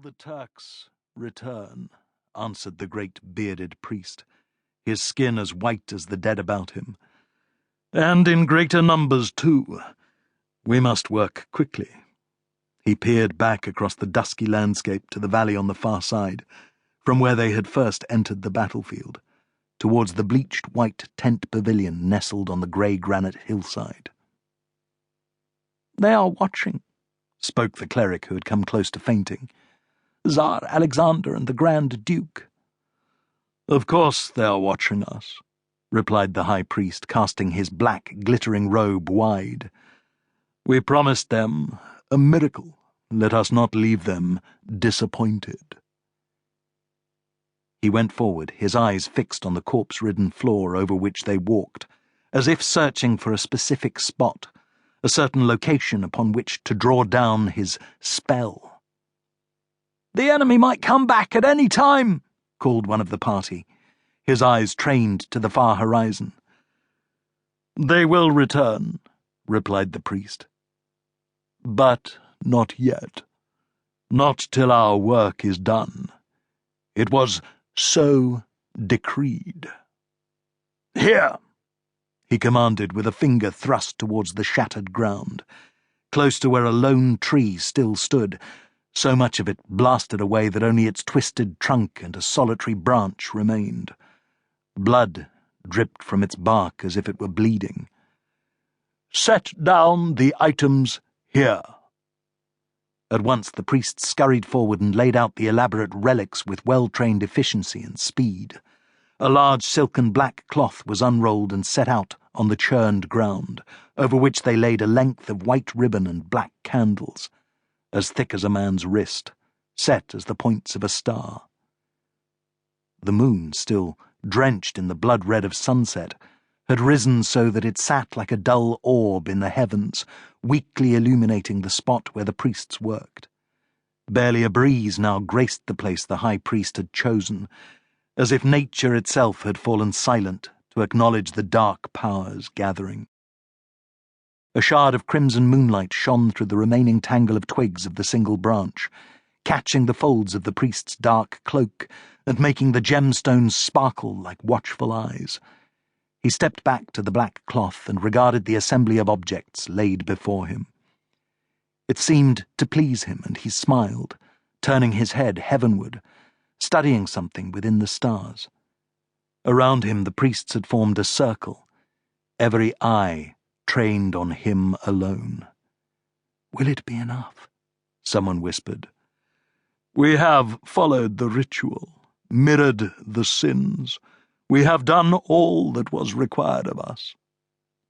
the Turks return," answered the great bearded priest, his skin as white as the dead about him. "And in greater numbers, too. We must work quickly." He peered back across the dusky landscape to the valley on the far side, from where they had first entered the battlefield, towards the bleached white tent pavilion nestled on the grey granite hillside. "They are watching," spoke the cleric who had come close to fainting. "Tsar Alexander and the Grand Duke." "Of course they are watching us," replied the high priest, casting his black, glittering robe wide. "We promised them a miracle. Let us not leave them disappointed." He went forward, his eyes fixed on the corpse-ridden floor over which they walked, as if searching for a specific spot, a certain location upon which to draw down his spell. "The enemy might come back at any time," called one of the party, his eyes trained to the far horizon. "They will return," replied the priest. "But not yet. Not till our work is done. It was so decreed." "Here!" he commanded with a finger thrust towards the shattered ground, close to where a lone tree still stood, so much of it blasted away that only its twisted trunk and a solitary branch remained. Blood dripped from its bark as if it were bleeding. "Set down the items here." At once the priest scurried forward and laid out the elaborate relics with well-trained efficiency and speed. A large silken black cloth was unrolled and set out on the churned ground, over which they laid a length of white ribbon and black candles, as thick as a man's wrist, set as the points of a star. The moon, still drenched in the blood red of sunset, had risen so that it sat like a dull orb in the heavens, weakly illuminating the spot where the priests worked. Barely a breeze now graced the place the high priest had chosen, as if nature itself had fallen silent to acknowledge the dark powers gathering. A shard of crimson moonlight shone through the remaining tangle of twigs of the single branch, catching the folds of the priest's dark cloak and making the gemstones sparkle like watchful eyes. He stepped back to the black cloth and regarded the assembly of objects laid before him. It seemed to please him, and he smiled, turning his head heavenward, studying something within the stars. Around him the priests had formed a circle, every eye trained on him alone. "Will it be enough?" someone whispered. "We have followed the ritual, mirrored the sins. We have done all that was required of us."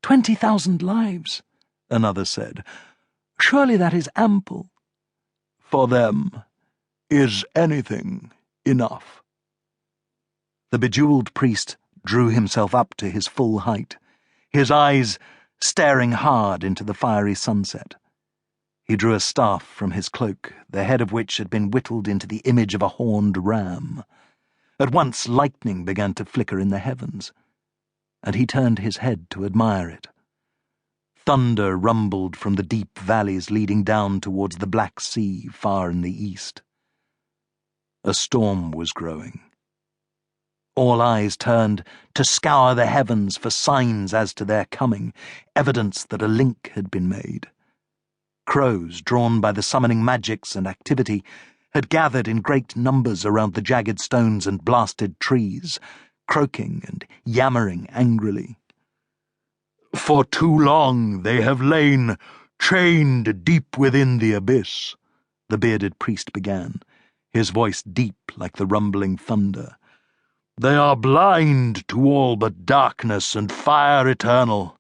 20,000 lives, another said. "Surely that is ample." "For them, is anything enough?" The bejeweled priest drew himself up to his full height, his eyes staring hard into the fiery sunset. He drew a staff from his cloak, the head of which had been whittled into the image of a horned ram. At once lightning began to flicker in the heavens, and he turned his head to admire it. Thunder rumbled from the deep valleys leading down towards the Black Sea far in the east. A storm was growing. All eyes turned to scour the heavens for signs as to their coming, evidence that a link had been made. Crows, drawn by the summoning magics and activity, had gathered in great numbers around the jagged stones and blasted trees, croaking and yammering angrily. "For too long they have lain chained deep within the abyss," the bearded priest began, his voice deep like the rumbling thunder. "They are blind to all but darkness and fire eternal,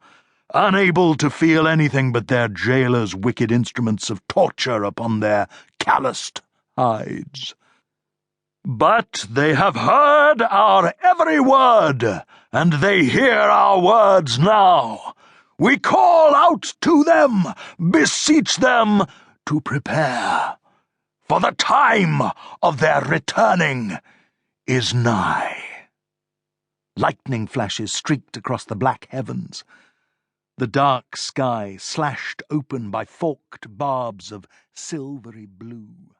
unable to feel anything but their jailers' wicked instruments of torture upon their calloused hides. But they have heard our every word, and they hear our words now. We call out to them, beseech them to prepare, for the time of their returning is nigh." Lightning flashes streaked across the black heavens. The dark sky slashed open by forked barbs of silvery blue.